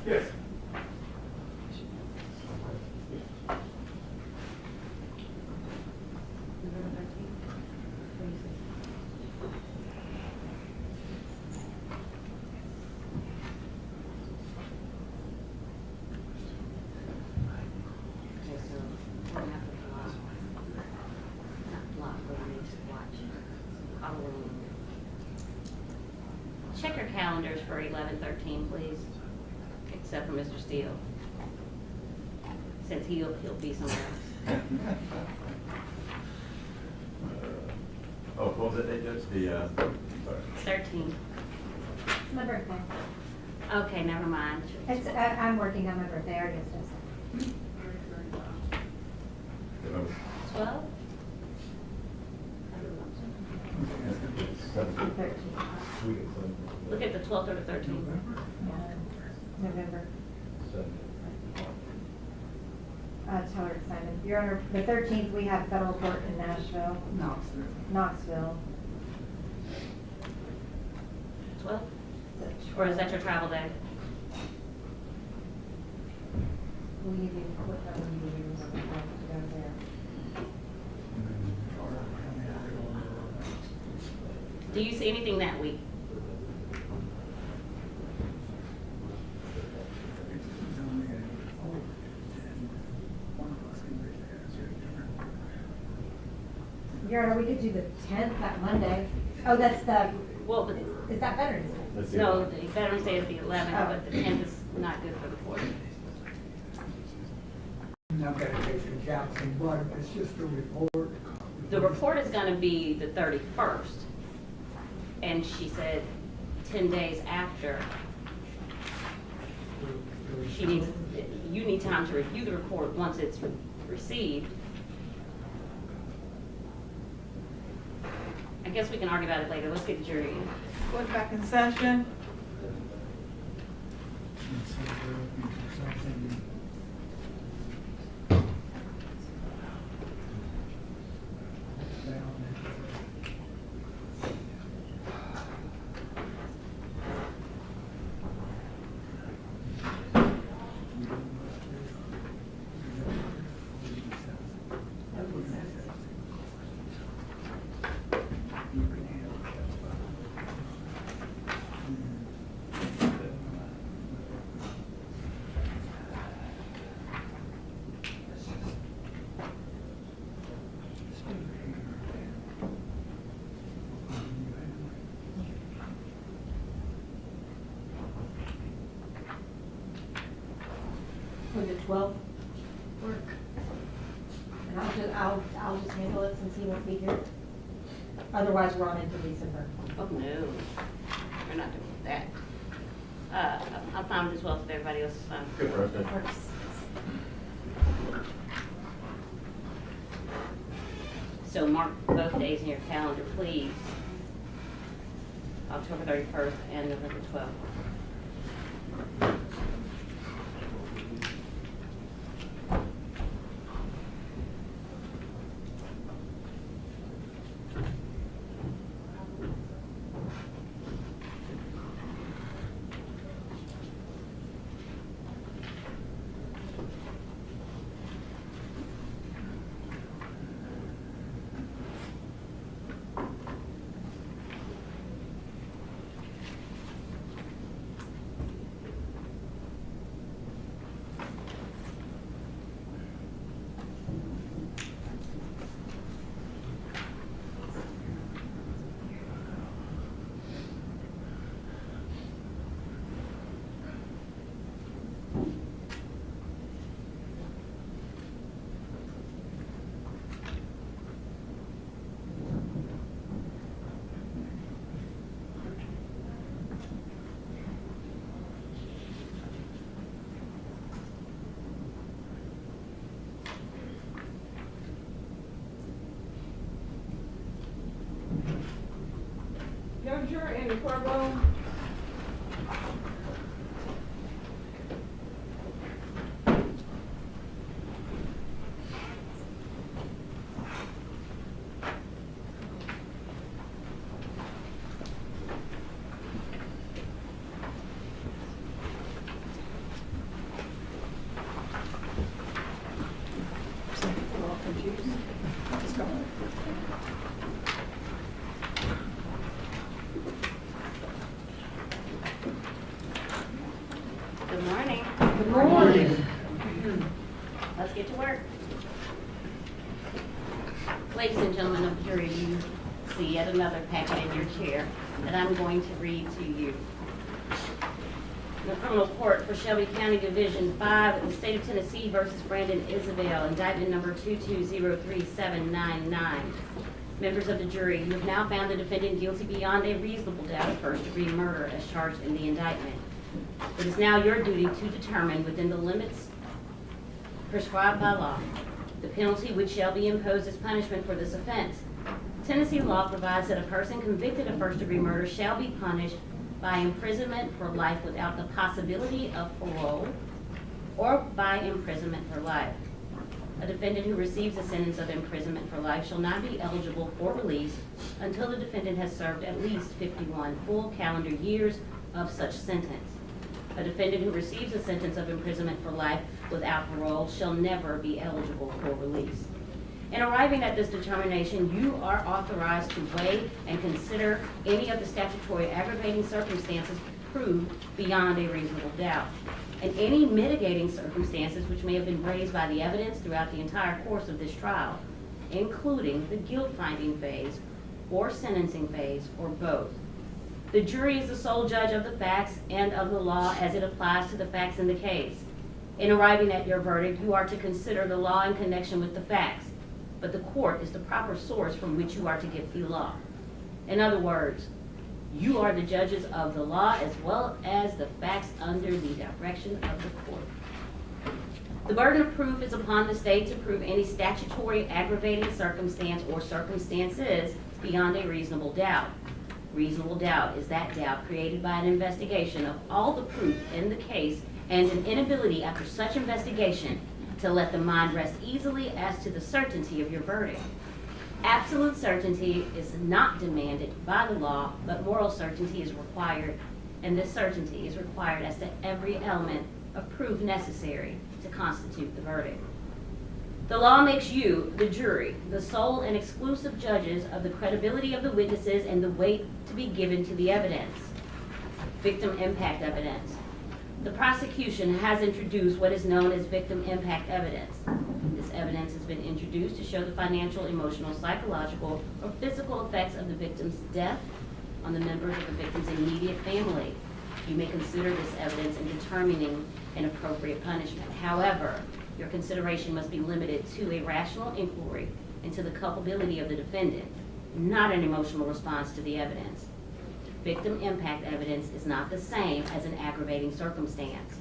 Yes. November 13th? What do you say? Okay, so we're gonna have to block. Not block, but we need to watch. Halloween. Check your calendars for 11/13, please, except for Mr. Steele, since he'll be somewhere else. Oh, what was that date, Judge? The, sorry. 13. It's my birthday. Okay, never mind. It's, I'm working on my birthday, I already said November. 12? so. 13. Look at the 12th or the 13th. November. Tell her, Simon. Your Honor, the 13th, we have federal court in Nashville. Knoxville. 12? Or is that your travel day? Will you be, what that one you use on the phone to go there? Do you see anything that week? Your Honor, we could do the 10th, that Monday. Oh, that's the, Well, the, is that Veterans Day? Let's see. no, the Veterans Day is the 11th, Oh. but the 10th is not good for the court. Not gonna take into account, but if it's just a report. The report is gonna be the 31st. And she said 10 days after, she needs, you need time to review the report once it's received. I guess we can argue about it later. Let's get the jury in. Court back in session. Would the 12th work? And I'll just handle it since he won't be here. Otherwise, we're on into December. Oh, no. We're not doing that. I'm fine with this well if everybody else is fine. Good for us, Judge. Works. So mark both days in your calendar, please. October 31st and November 12th. Young juror in the courtroom. Good morning. Good morning. Let's get to work. Ladies and gentlemen of the jury, you see yet another packet in your chair that I'm going to read to you. The criminal court for Shelby County Division 5 of the state of Tennessee versus Brandon Isabelle, indictment number 2203799. Members of the jury, you have now found the defendant guilty beyond a reasonable doubt of first-degree murder as charged in the indictment. It is now your duty to determine within the limits prescribed by law the penalty which shall be imposed as punishment for this offense. Tennessee law provides that a person convicted of first-degree murder shall be punished by imprisonment for life without the possibility of parole or by imprisonment for life. A defendant who receives a sentence of imprisonment for life shall not be eligible for release until the defendant has served at least 51 full calendar years of such sentence. A defendant who receives a sentence of imprisonment for life without parole shall never be eligible for release. In arriving at this determination, you are authorized to weigh and consider any of the statutory aggravating circumstances proved beyond a reasonable doubt, and any mitigating circumstances which may have been raised by the evidence throughout the entire course of this trial, including the guilt-finding phase or sentencing phase, or both. The jury is the sole judge of the facts and of the law as it applies to the facts in the case. In arriving at your verdict, you are to consider the law in connection with the facts, but the court is the proper source from which you are to get the law. In other words, you are the judges of the law as well as the facts under the direction of the court. The burden of proof is upon the state to prove any statutory aggravating circumstance or circumstances beyond a reasonable doubt. Reasonable doubt is that doubt created by an investigation of all the proof in the case and an inability after such investigation to let the mind rest easily as to the certainty of your verdict. Absolute certainty is not demanded by the law, but moral certainty is required, and this certainty is required as to every element of proof necessary to constitute the verdict. The law makes you, the jury, the sole and exclusive judges of the credibility of the witnesses and the weight to be given to the evidence. Victim impact evidence. The prosecution has introduced what is known as victim impact evidence. This evidence has been introduced to show the financial, emotional, psychological, or physical effects of the victim's death on the members of the victim's immediate family. You may consider this evidence in determining an appropriate punishment. However, your consideration must be limited to a rational inquiry into the culpability of the defendant, not an emotional response to the evidence. Victim impact evidence is not the same as an aggravating circumstance.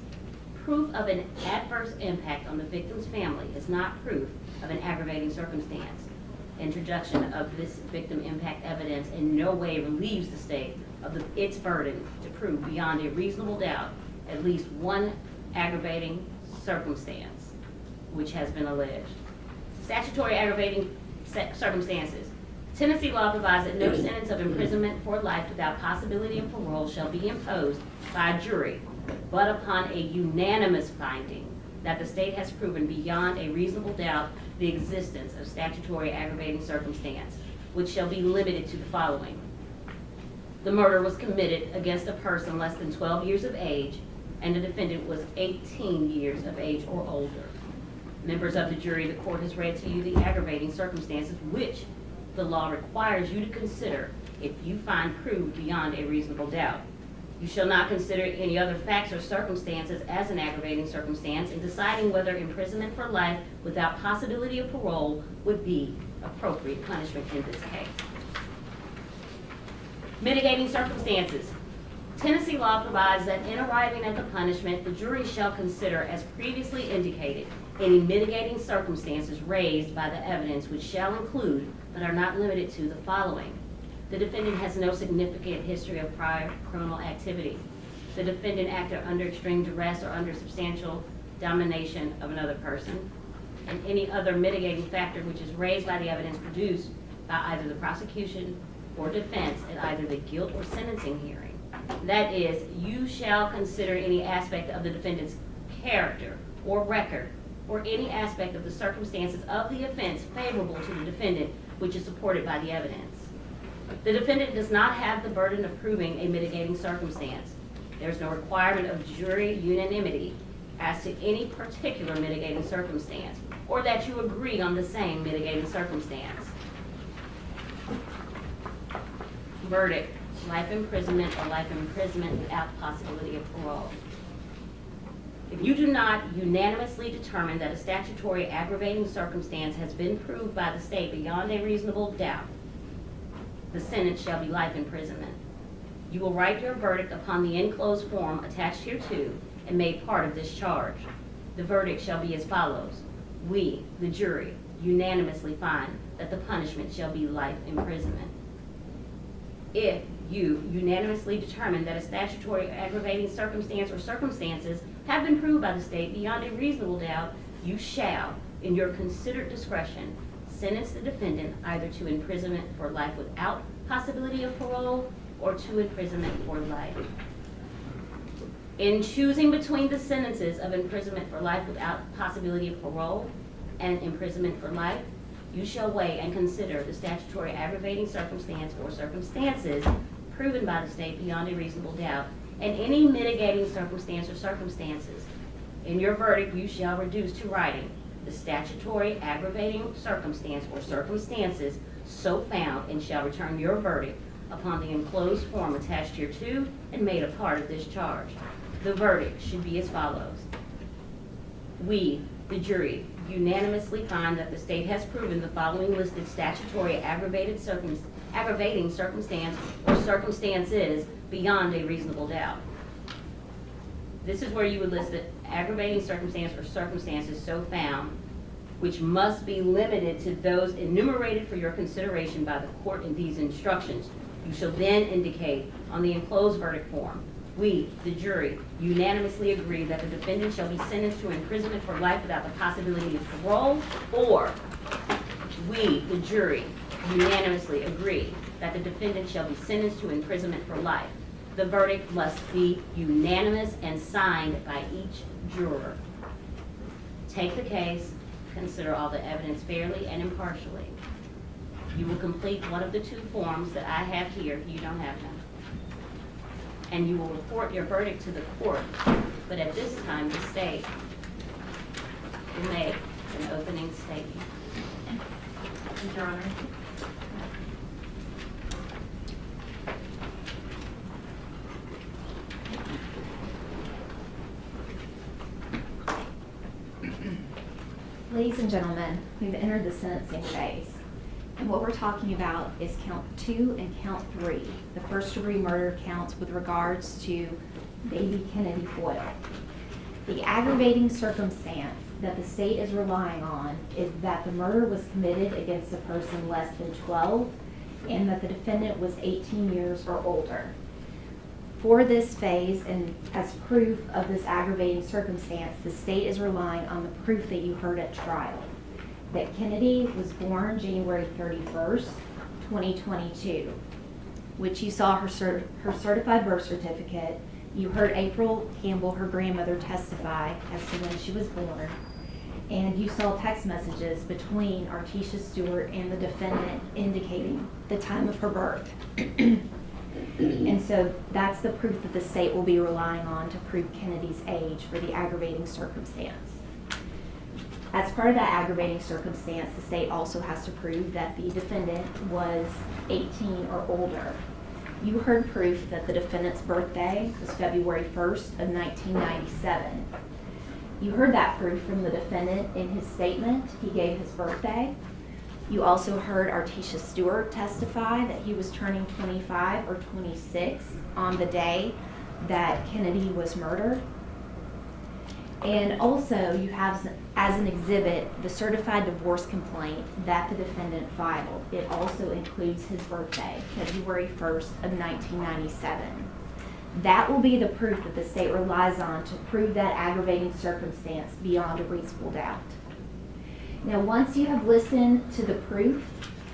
Proof of an adverse impact on the victim's family is not proof of an aggravating circumstance. Introduction of this victim impact evidence in no way relieves the state of its burden to prove beyond a reasonable doubt at least one aggravating circumstance which has been alleged. Statutory aggravating circumstances. Tennessee law provides that no sentence of imprisonment for life without possibility of parole shall be imposed by a jury, but upon a unanimous finding that the state has proven beyond a reasonable doubt the existence of statutory aggravating circumstance, which shall be limited to the following. The murder was committed against a person less than 12 years of age, and the defendant was 18 years of age or older. Members of the jury, the court has read to you the aggravating circumstances which the law requires you to consider if you find proved beyond a reasonable doubt. You shall not consider any other facts or circumstances as an aggravating circumstance in deciding whether imprisonment for life without possibility of parole would be appropriate punishment in this case. Mitigating circumstances. Tennessee law provides that in arriving at the punishment, the jury shall consider, as previously indicated, any mitigating circumstances raised by the evidence, which shall include, but are not limited to, the following. The defendant has no significant history of prior criminal activity. The defendant acted under extreme duress or under substantial domination of another person, and any other mitigating factor which is raised by the evidence produced by either the prosecution or defense at either the guilt or sentencing hearing. That is, you shall consider any aspect of the defendant's character or record or any aspect of the circumstances of the offense favorable to the defendant, which is supported by the evidence. The defendant does not have the burden of proving a mitigating circumstance. There's no requirement of jury unanimity as to any particular mitigating circumstance, or that you agree on the same mitigating circumstance. Verdict, life imprisonment or life imprisonment without possibility of parole. If you do not unanimously determine that a statutory aggravating circumstance has been proved by the state beyond a reasonable doubt, the sentence shall be life imprisonment. You will write your verdict upon the enclosed form attached hereto and made part of this charge. The verdict shall be as follows. We, the jury, unanimously find that the punishment shall be life imprisonment. If you unanimously determine that a statutory aggravating circumstance or circumstances have been proved by the state beyond a reasonable doubt, you shall, in your considered discretion, sentence the defendant either to imprisonment for life without possibility of parole or to imprisonment for life. In choosing between the sentences of imprisonment for life without possibility of parole and imprisonment for life, you shall weigh and consider the statutory aggravating circumstance or circumstances proven by the state beyond a reasonable doubt and any mitigating circumstance or circumstances. In your verdict, you shall reduce to writing the statutory aggravating circumstance or circumstances so found and shall return your verdict upon the enclosed form attached hereto and made a part of this charge. The verdict should be as follows. We, the jury, unanimously find that the state has proven the following listed statutory aggravating circumstance or circumstances beyond a reasonable doubt. This is where you would list the aggravating circumstance or circumstances so found, which must be limited to those enumerated for your consideration by the court in these instructions. You shall then indicate on the enclosed verdict form, we, the jury, unanimously agree that the defendant shall be sentenced to imprisonment for life without the possibility of parole, or we, the jury, unanimously agree that the defendant shall be sentenced to imprisonment for life. The verdict must be unanimous and signed by each juror. Take the case, consider all the evidence fairly and impartially. You will complete one of the two forms that I have here if you don't have them. And you will report your verdict to the court, but at this time the state will make an opening statement. Your Honor. Ladies and gentlemen, we've entered the sentencing phase. And what we're talking about is count 2 and count 3, the first degree murder counts with regards to baby Kennedy Boyle. The aggravating circumstance that the state is relying on is that the murder was committed against a person less than 12 and that the defendant was 18 years or older. For this phase, and as proof of this aggravating circumstance, the state is relying on the proof that you heard at trial, that Kennedy was born January 31st, 2022, which you saw her certified birth certificate. You heard April Campbell, her grandmother, testify as to when she was born, and you saw text messages between Artisha Stewart and the defendant indicating the time of her birth. And so that's the proof that the state will be relying on to prove Kennedy's age for the aggravating circumstance. As part of that aggravating circumstance, the state also has to prove that the defendant was 18 or older. You heard proof that the defendant's birthday was February 1st of 1997. You heard that proof from the defendant in his statement. He gave his birthday. You also heard Artisha Stewart testify that he was turning 25 or 26 on the day that Kennedy was murdered. And also you have as an exhibit the certified divorce complaint that the defendant filed. It also includes his birthday, February 1st of 1997. That will be the proof that the state relies on to prove that aggravating circumstance beyond a reasonable doubt. Now, once you have listened to the proof,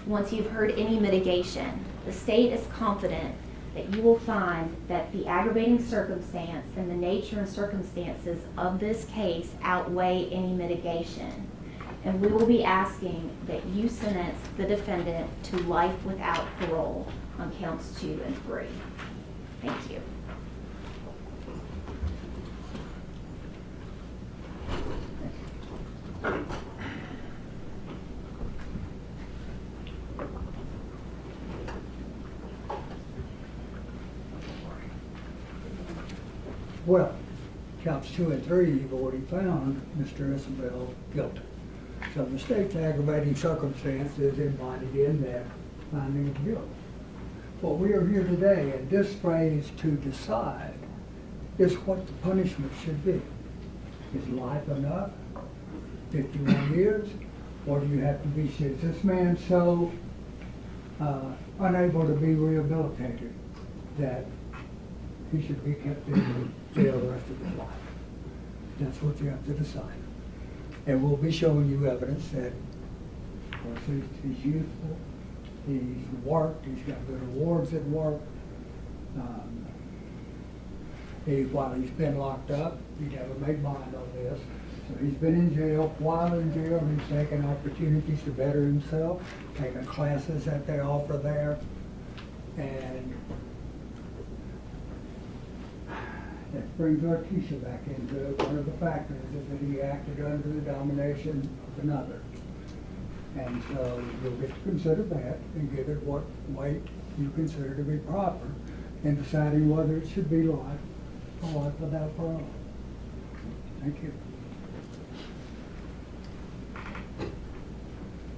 once you've heard any mitigation, the state is confident that you will find that the aggravating circumstance and the nature and circumstances of this case outweigh any mitigation. And we will be asking that you sentence the defendant to life without parole on counts 2 and 3. Thank you. Well, counts 2 and 3, you've already found Mr. Isabelle guilty. So the state's aggravating circumstance is embodied in that finding of guilt. What we are here today, and this phrase "to decide," is what the punishment should be. Is life enough? 51 years? Or do you have to be, is this man so unable to be rehabilitated that he should be kept in jail the rest of his life? That's what you have to decide. And we'll be showing you evidence that, of course, he's youthful, he's worked, he's got good awards at work. While he's been locked up, he never made bond on this. So he's been in jail. While in jail, he's taken opportunities to better himself, taken classes that they offer there. And that brings our Keisha back into it. One of the factors is that he acted under the domination of another. And so you'll get to consider that and give it what weight you consider to be proper in deciding whether it should be life or life without parole. Thank you.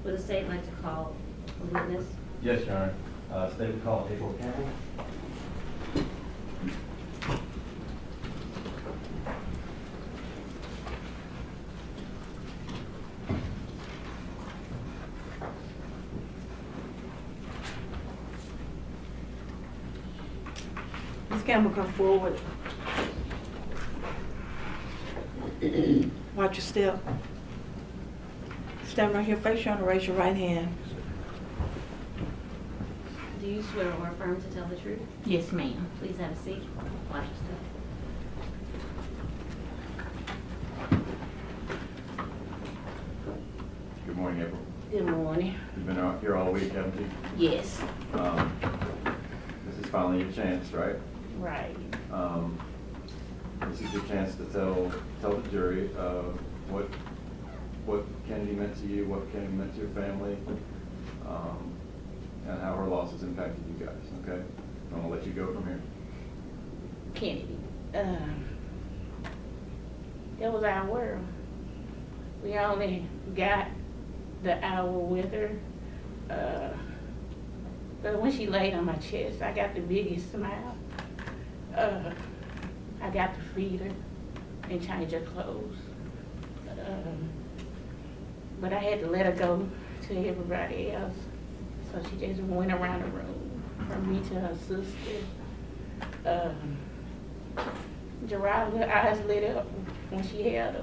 Would the state like to call a witness? Yes, Your Honor. State will call April Campbell. Ms. Campbell, come forward. Watch your step. Stand right here, face you, and raise your right hand. Do you swear or affirm to tell the truth? Yes, ma'am. Please have a seat. Watch your step. Good morning, April. Good morning. You've been out here all week, haven't you? Yes. This is finally your chance, right? Right. This is your chance to tell the jury what Kennedy meant to you, what Kennedy meant to your family, and how her loss has impacted you guys, okay? I'm gonna let you go from here. Kennedy. That was our world. We only got the hour with her. But when she laid on my chest, I got the biggest smile. I got to feed her and change her clothes. But I had to let her go to everybody else. So she just went around the room from me to her sister. Gerard, her eyes lit up when she held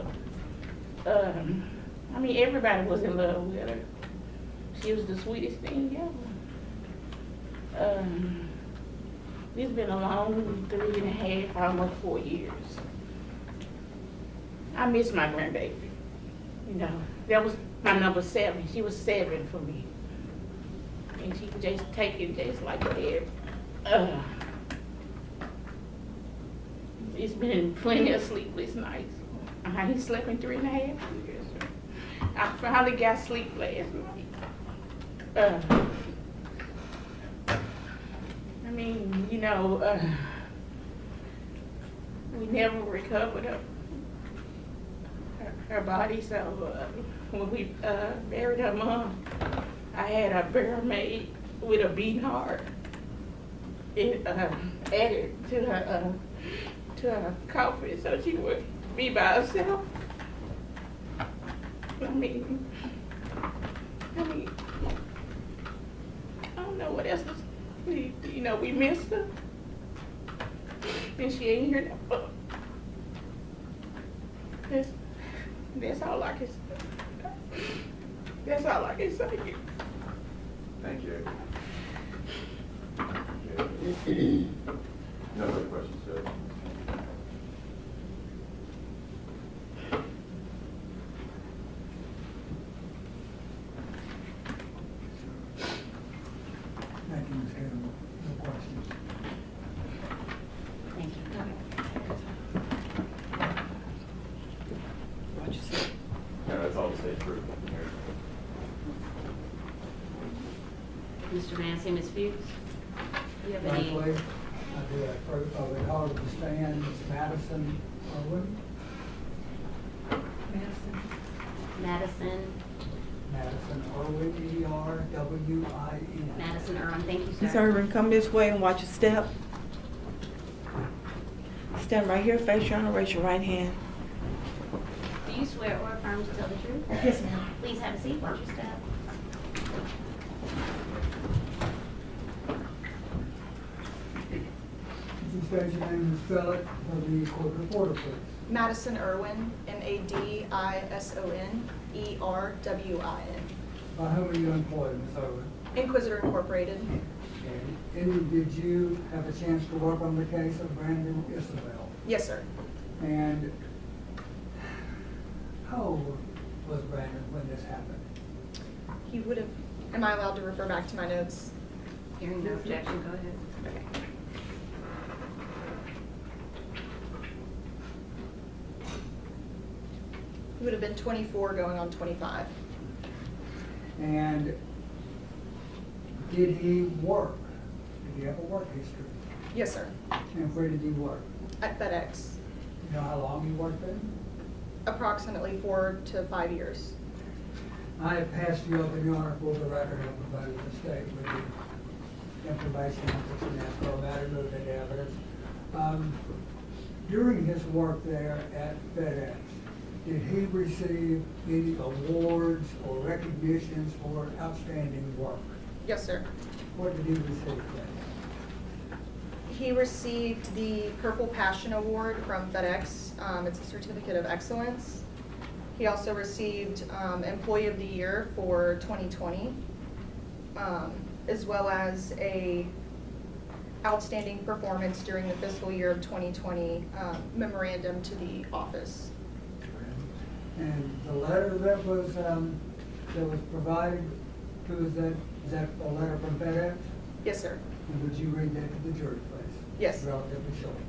her. I mean, everybody was in love with her. She was the sweetest thing ever. It's been a long 3.5, almost 4 years. I miss my grandbaby. You know, that was my number 7. She was 7 for me. And she could just take it just like that. It's been plenty of sleepless nights. I ain't slept in 3.5 years. I finally got sleep last night. I mean, you know, we never recovered her body, so when we buried her mom, I had her burial made with a beating heart. It added to her coffin so she would be by herself. I mean, I don't know what else is. You know, we missed her, and she ain't here now. That's all I can say. That's all I can say. Thank you. No other questions, Judge? Thank you, Ms. Campbell. No questions. Thank you. Watch your step. No, that's all the state proof. Mr. Massey, Ms. Fuchs, do you have any? Likely, I do have proof of it. Call to the stand, Ms. Madison Irwin. Madison, Madison Irwin, E-R-W-I-N. Madison Irwin, thank you, Ms. sir. Irvin, come this way and watch your step. Stand right here, face your honor, raise your right hand. Do you swear or affirm to tell the truth? Yes, ma'am. Please have a seat, watch your step. Could you state your name and spell it for the court reporter, please? Madison Irwin, Madison, Erwin. By whom are you employed, Ms. Irwin? Inquisitor Incorporated. And did you have a chance to work on the case of Brandon Isabelle? Yes, sir. And how old was Brandon when this happened? He would have, am I allowed to refer back to my notes? Hearing no objection, go ahead. Okay. He would have been 24 going on 25. And did he work? Did he have a work history? Yes, sir. And where did he work? At FedEx. You know how long he worked there? Approximately 4 to 5 years. I have passed you up in your honor for the record of provided the state with the information I'm fixing to ask for about it, move into evidence. During his work there at FedEx, did he receive any awards or recognitions for outstanding work? Yes, sir. What did he receive then? He received the Purple Passion Award from FedEx. It's a certificate of excellence. He also received Employee of the Year for 2020, as well as a outstanding performance during the fiscal year of 2020 memorandum to the office. And the letter that was provided to us, is that a letter from FedEx? Yes, sir. And would you read that to the jury, please? Yes. It's relatively short.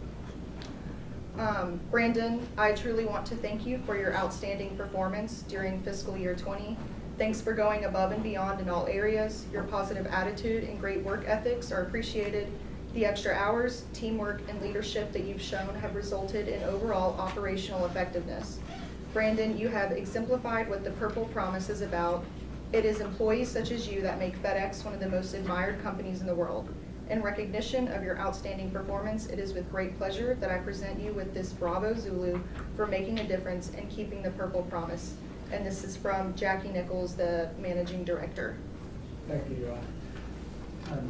Brandon, I truly want to thank you for your outstanding performance during fiscal year 20. Thanks for going above and beyond in all areas. Your positive attitude and great work ethics are appreciated. The extra hours, teamwork, and leadership that you've shown have resulted in overall operational effectiveness. Brandon, you have exemplified what the Purple Promise is about. It is employees such as you that make FedEx one of the most admired companies in the world. In recognition of your outstanding performance, it is with great pleasure that I present you with this Bravo Zulu for making a difference and keeping the Purple Promise. And this is from Jackie Nichols, the Managing Director. Thank you, Your Honor.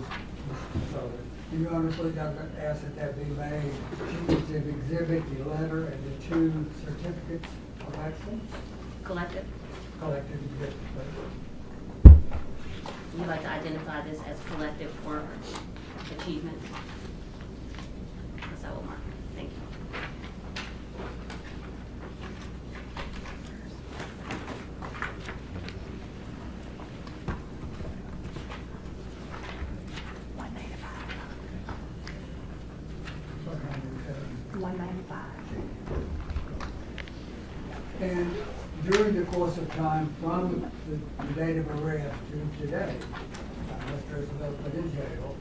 So, Your Honor, please, I'm going to ask that be made. She needs to exhibit the letter and the 2 certificates of excellence. Collective, Collected exhibits, please. would you like to identify this as collective work achievement? Yes, I will mark it. Thank you. What kind of, 195. And during the course of time from the date of arrest to today, Mr. Isabelle put in jail,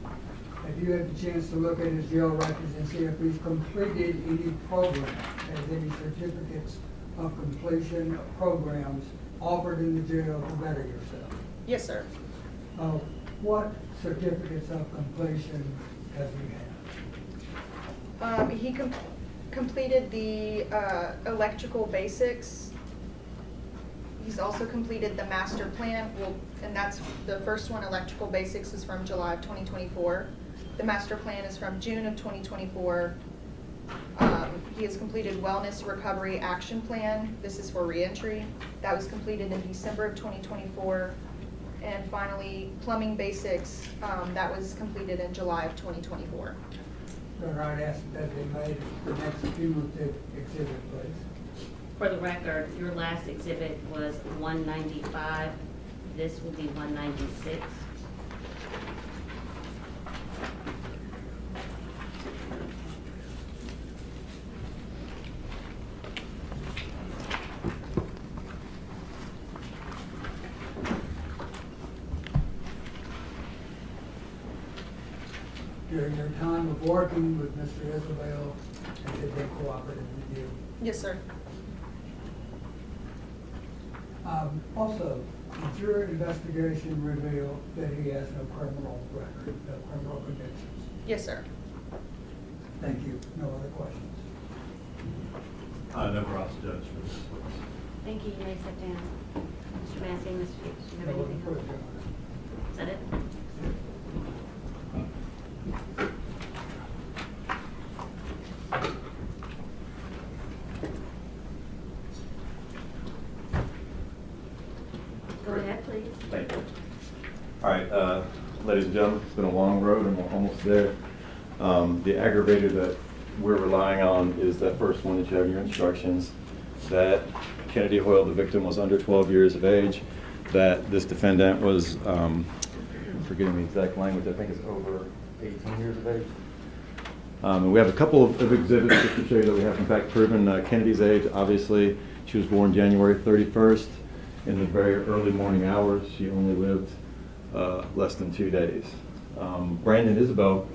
have you had the chance to look at his jail records and see if he's completed any programs, has any certificates of completion of programs offered in the jail to better yourself? Yes, sir. What certificates of completion has he had? He completed the electrical basics. He's also completed the master plan, and that's the first one, electrical basics, is from July of 2024. The master plan is from June of 2024. He has completed wellness recovery action plan. This is for reentry. That was completed in December of 2024. And finally, plumbing basics, that was completed in July of 2024. All right, ask that they made the next cumulative exhibit, please. For the record, your last exhibit was 195. This will be 196. during your time of working with Mr. Isabelle, has he been cooperative with you? Yes, sir. Also, did your investigation reveal that he has no criminal record, no criminal convictions? Yes, sir. Thank you. No other questions? No cross judge for this witness. Thank you, you may sit down. Mr. Massey, Ms. Fuchs, do you have No other anything else? questions? Is that it? Go ahead, please. Thank you. All right, ladies and gentlemen, it's been a long road and we're almost there. The aggravator that we're relying on is that first one that you have in your instructions, that Kennedy Hoyle, the victim, was under 12 years of age, that this defendant was, I'm forgetting the exact language, I think it's over 18 years of age. And we have a couple of exhibits just to show you that we have in fact proven Kennedy's age. Obviously, she was born January 31st in the very early morning hours. She only lived less than 2 days. Brandon Isabelle,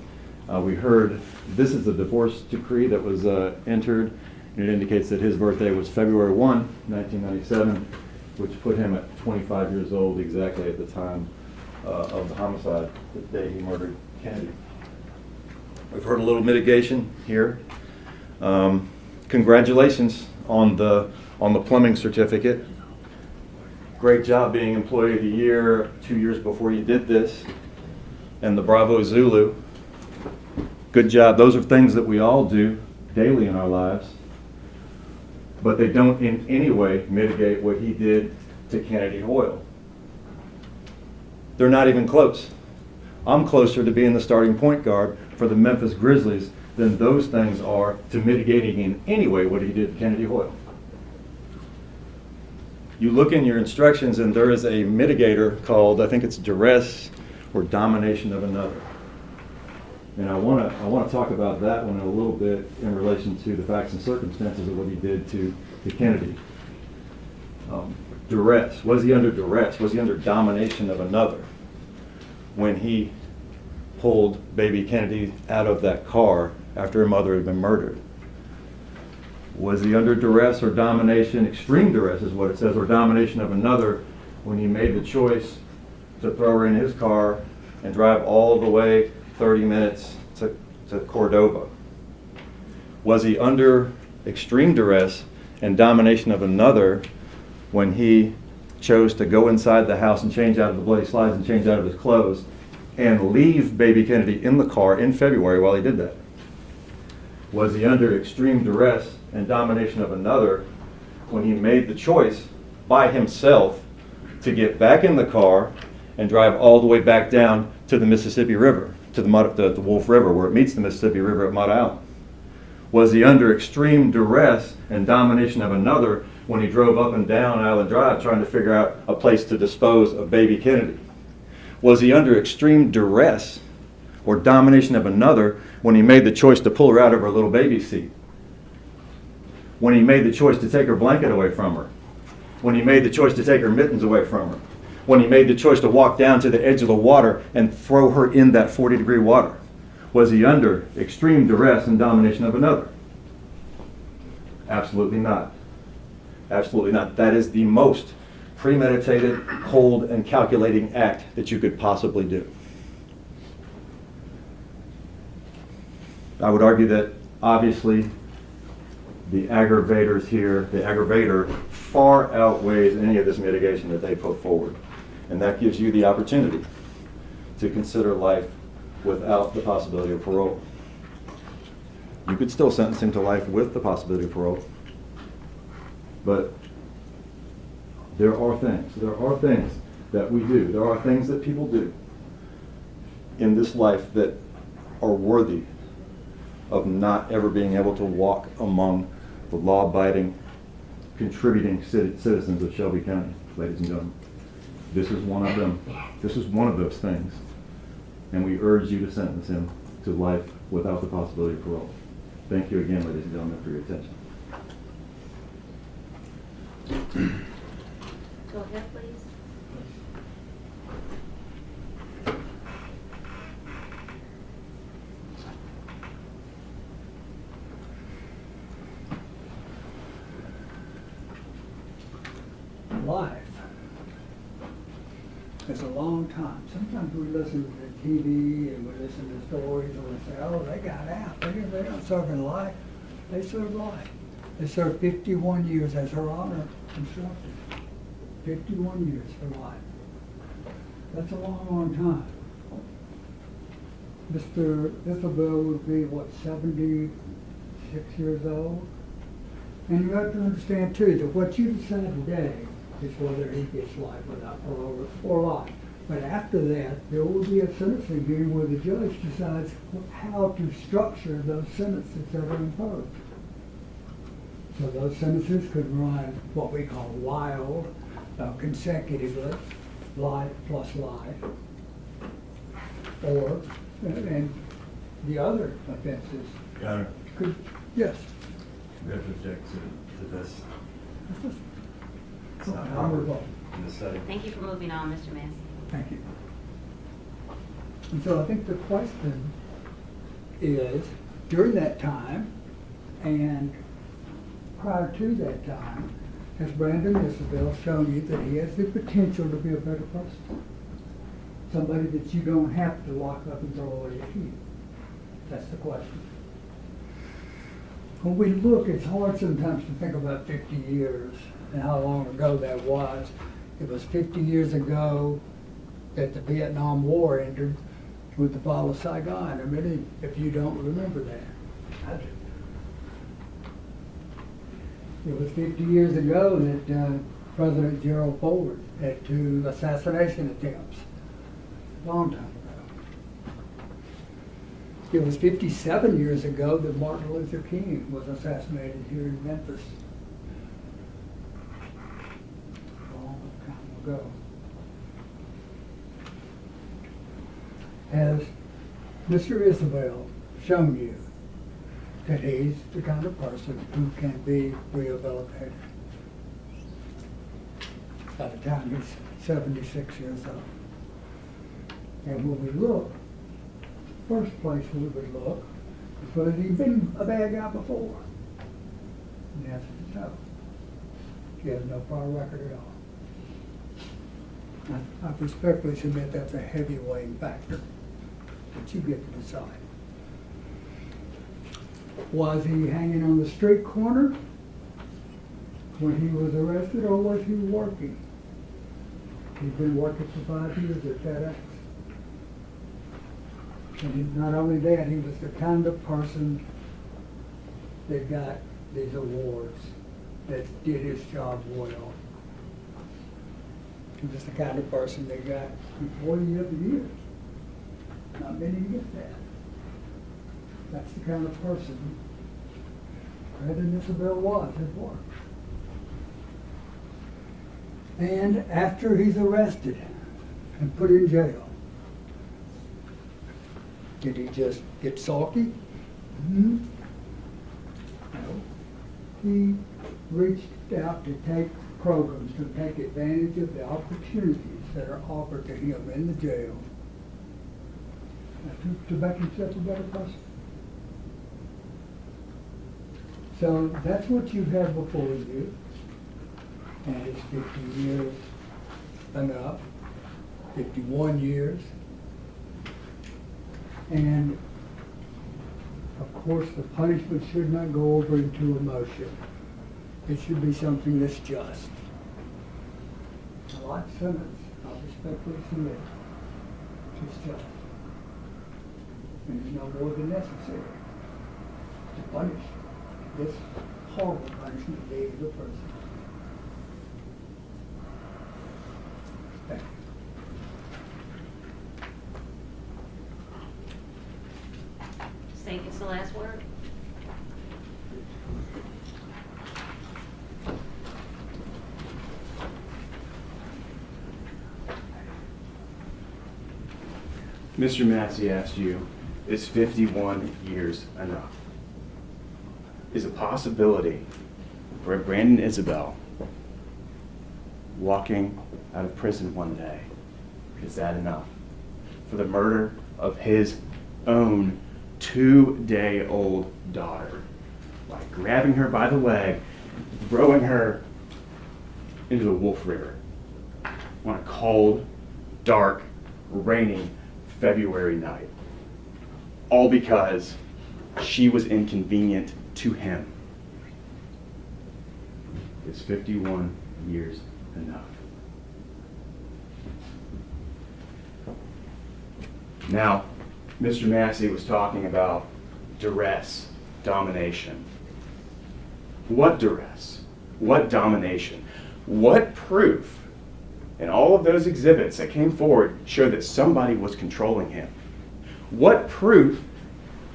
we heard this is the divorce decree that was entered, and it indicates that his birthday was February 1, 1997, which put him at 25 years old exactly at the time of the homicide, the day he murdered Kennedy. We've heard a little mitigation here. Congratulations on the plumbing certificate. Great job being Employee of the Year 2 years before you did this. And the Bravo Zulu. Good job. Those are things that we all do daily in our lives. But they don't in any way mitigate what he did to Kennedy Hoyle. They're not even close. I'm closer to being the starting point guard for the Memphis Grizzlies than those things are to mitigating in any way what he did to Kennedy Hoyle. You look in your instructions and there is a mitigator called, I think it's duress or domination of another. And I want to talk about that one a little bit in relation to the facts and circumstances of what he did to Kennedy. Duress. Was he under duress? Was he under domination of another when he pulled baby Kennedy out of that car after her mother had been murdered? Was he under duress or domination, extreme duress is what it says, or domination of another when he made the choice to throw her in his car and drive all the way 30 minutes to Cordova? Was he under extreme duress and domination of another when he chose to go inside the house and change out of the bloody slides and change out of his clothes and leave baby Kennedy in the car in February while he did that? Was he under extreme duress and domination of another when he made the choice by himself to get back in the car and drive all the way back down to the Mississippi River, to the Wolf River, where it meets the Mississippi River at Mud Island? Was he under extreme duress and domination of another when he drove up and down Island Drive trying to figure out a place to dispose of baby Kennedy? Was he under extreme duress or domination of another when he made the choice to pull her out of her little baby seat? When he made the choice to take her blanket away from her? When he made the choice to take her mittens away from her? When he made the choice to walk down to the edge of the water and throw her in that 40-degree water? Was he under extreme duress and domination of another? Absolutely not. Absolutely not. That is the most premeditated, cold, and calculating act that you could possibly do. I would argue that obviously the aggravators here, the aggravator far outweighs any of this mitigation that they put forward. And that gives you the opportunity to consider life without the possibility of parole. You could still sentence him to life with the possibility of parole. But there are things that we do, there are things that people do in this life that are worthy of not ever being able to walk among the law-abiding, contributing citizens of Shelby County, ladies and gentlemen. This is one of them. This is one of those things. And we urge you to sentence him to life without the possibility of parole. Thank you again, ladies and gentlemen, for your attention. Go ahead, please. life is a long time. Sometimes we listen to TV and we listen to stories and we say, oh, they got out. They don't serve in life. They serve life. They served 51 years as Her Honor instructed. 51 years for life. That's a long, long time. Mr. Isabelle would be, what, 76 years old? And you have to understand too, that what you decide today is whether he gets life without parole or life. But after that, there will be a sentencing hearing where the judge decides how to structure those sentences that are imposed. So those sentences could run what we call wild, consecutively, life plus life, or, and the other offenses Your Honor, could, yes. we have to object to this. It's not I'll proper revolt. in this setting. Thank you for moving on, Mr. Massey. Thank you. And so I think the question is, during that time and prior to that time, has Brandon Isabelle shown you that he has the potential to be a better person? Somebody that you don't have to lock up and throw away your key. That's the question. When we look, it's hard sometimes to think about 50 years and how long ago that was. It was 50 years ago that the Vietnam War ended with the fall of Saigon. I mean, if you don't remember that, I do. It was 50 years ago that President Gerald Ford had 2 assassination attempts. A long time ago. It was 57 years ago that Martin Luther King was assassinated here in Memphis. A long time ago. Has Mr. Isabelle shown you that he's the kind of person who can be rehabilitated by the time he's 76 years old? And when we look, first place we would look is whether he's been a bad guy before. And the answer is no. He has no prior record at all. I respectfully submit that's a heavy weighing factor that you get to decide. Was he hanging on the street corner when he was arrested, or was he working? He'd been working for 5 years at FedEx. And not only that, he was the kind of person that got these awards, that did his job well. He was the kind of person that got Employee of the Year. Not many get that. That's the kind of person Brandon Isabelle was at work. And after he's arrested and put in jail, did he just get sulky? No. He reached out to take programs, to take advantage of the opportunities that are offered to him in the jail to make himself a better person. So that's what you have before you. And is 50 years enough? 51 years. And of course the punishment should not go over into emotion. It should be something that's just. A life sentence, I respectfully submit, is just. And it's no more than necessary to punish this horrible punishment they gave the person. Thank you. State gets the last word. Mr. Massey asked you, is 51 years enough? Is a possibility for Brandon Isabelle walking out of prison one day, is that enough? For the murder of his own 2-day-old daughter, by grabbing her by the leg, throwing her into the Wolf River on a cold, dark, rainy February night. All because she was inconvenient to him. Is 51 years enough? Now, Mr. Massey was talking about duress, domination. What duress? What domination? What proof in all of those exhibits that came forward showed that somebody was controlling him? What proof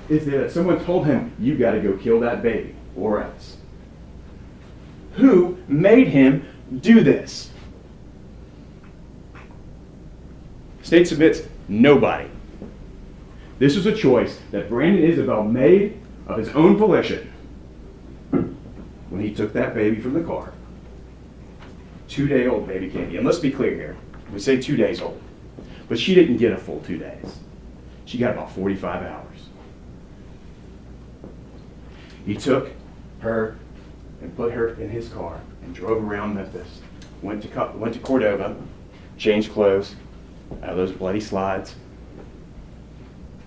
is there that someone told him, you got to go kill that baby or else? Who made him do this? State submits nobody. This was a choice that Brandon Isabelle made of his own volition when he took that baby from the car. 2-day-old baby Candy. And let's be clear here. We say 2 days old. But she didn't get a full 2 days. She got about 45 hours. He took her and put her in his car and drove around Memphis. Went to Cordova, changed clothes out of those bloody slides,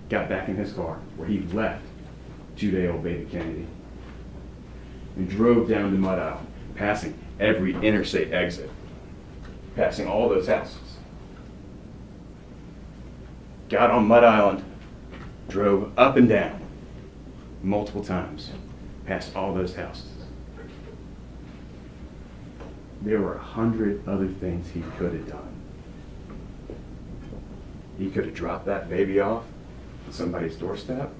got back in his car where he left 2-day-old baby Kennedy and drove down to Mud Island, passing every interstate exit, passing all those houses. Got on Mud Island, drove up and down multiple times, past all those houses. There were 100 other things he could have done. He could have dropped that baby off at somebody's doorstep.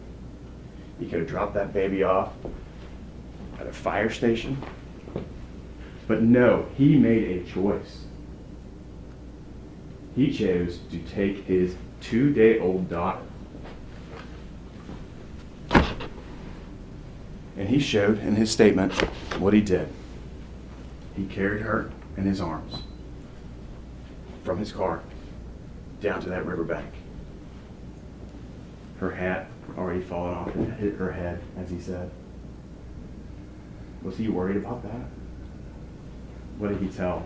He could have dropped that baby off at a fire station. But no, he made a choice. He chose to take his 2-day-old daughter. And he showed in his statement what he did. He carried her in his arms from his car down to that riverbank. Her hat already fallen off and hit her head, as he said. Was he worried about that? What did he tell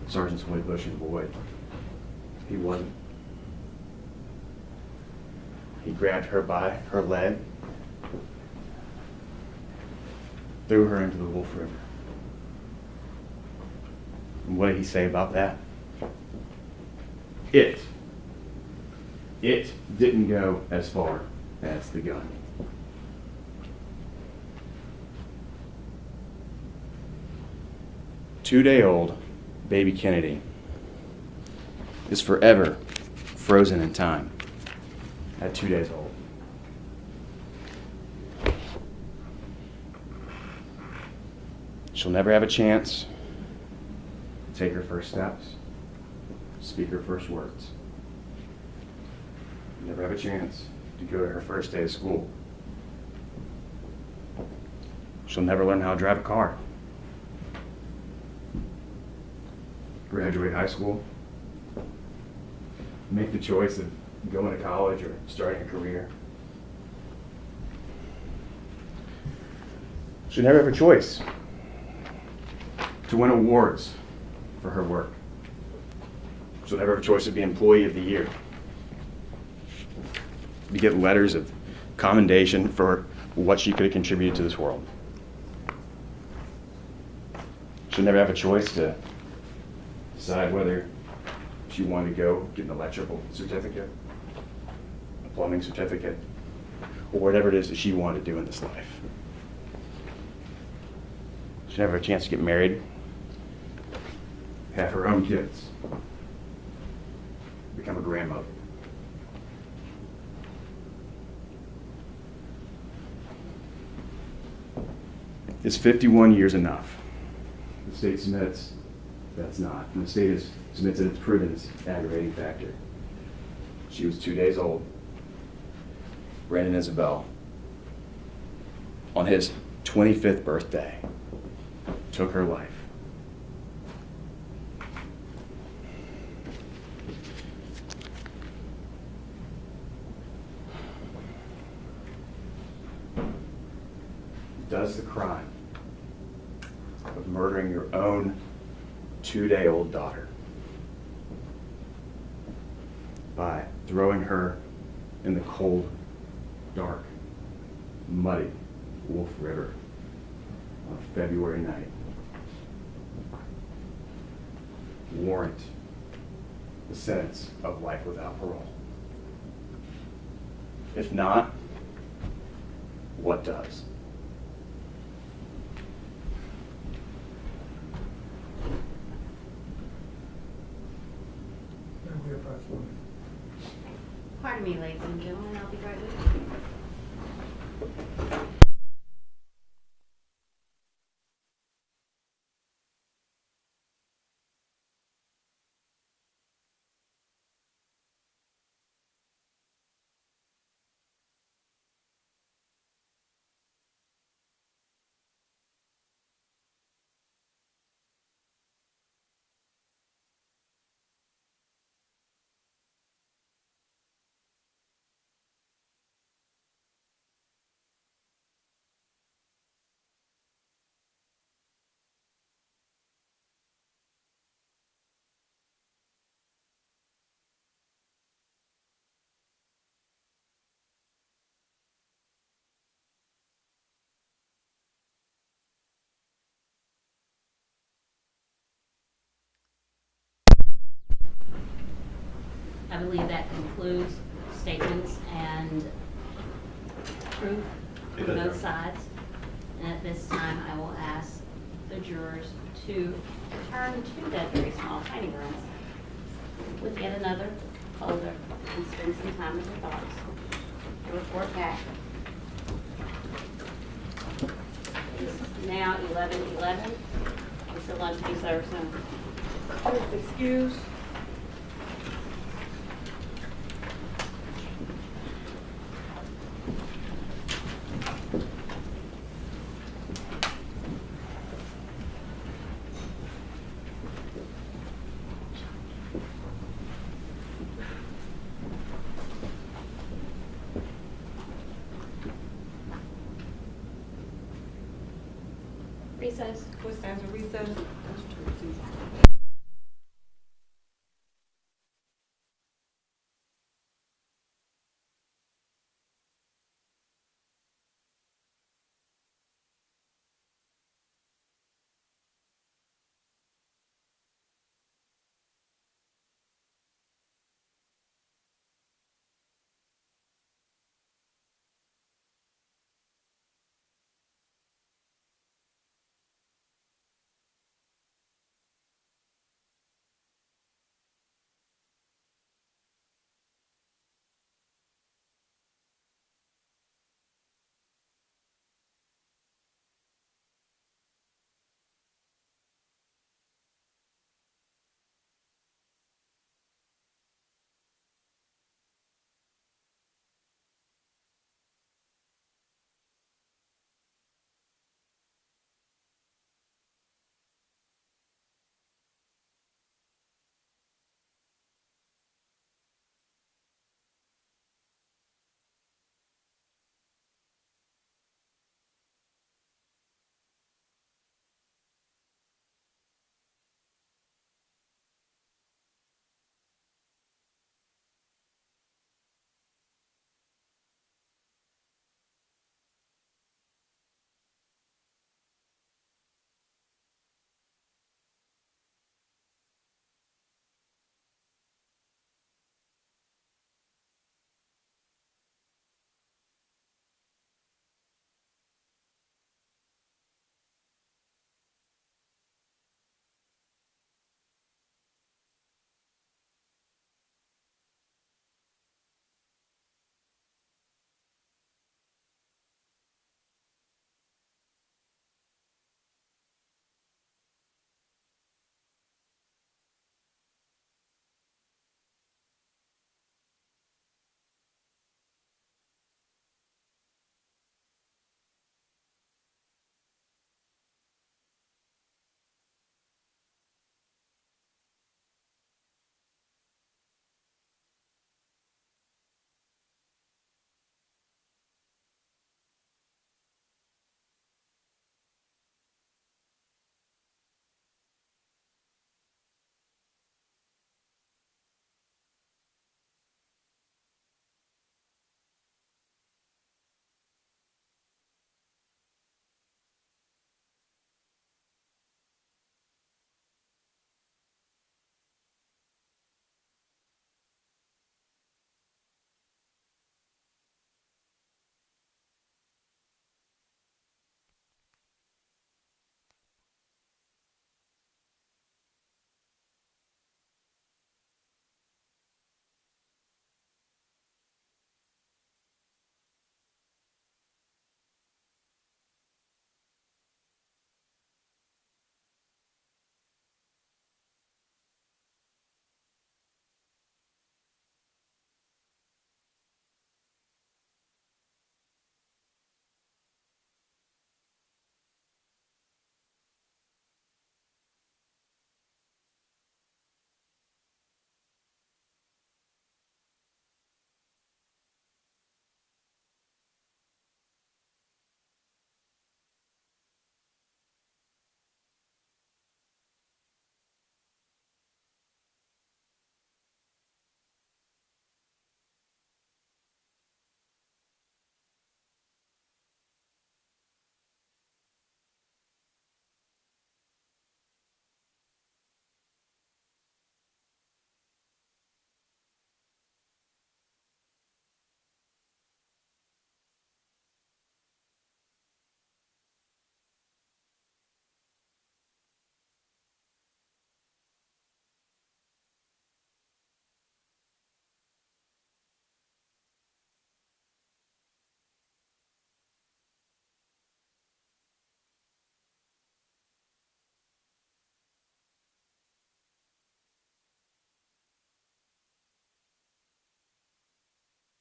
Sergeants Floyd Bush and Boyd? He wasn't. He grabbed her by her leg, threw her into the Wolf River. And what did he say about that? It didn't go as far as the gun. Two-day-old baby Kennedy is forever frozen in time at 2 days old. She'll never have a chance to take her first steps, speak her first words. Never have a chance to go to her first day of school. She'll never learn how to drive a car. Graduate high school. Make the choice of going to college or starting a career. She'll never have a choice to win awards for her work. She'll never have a choice to be Employee of the Year, to get letters of commendation for what she could have contributed to this world. She'll never have a choice to decide whether she wanted to go get an electrical certificate, a plumbing certificate, or whatever it is that she wanted to do in this life. She'll never have a chance to get married, have her own kids, become a grandmother. Is 51 years enough? The state submits that's not. And the state submits that it's proven as aggravating factor. She was 2 days old. Brandon Isabelle, on his 25th birthday, took her life. Does the crime of murdering your own 2-day-old daughter by throwing her in the cold, dark, muddy Wolf River on a February night warrant the sentence of life without parole? If not, what does? That'll be a possibility. Pardon me, ladies and gentlemen, I'll be right with you. I believe that concludes statements and proof It from does, both sides. And at this time, I will ask the jurors to return to that very small, tiny room with yet another folder and spend some time with their thoughts. To report back. It's now 11:11. Is the lunch to be served soon? Please excuse. Recess. Court stands in recess.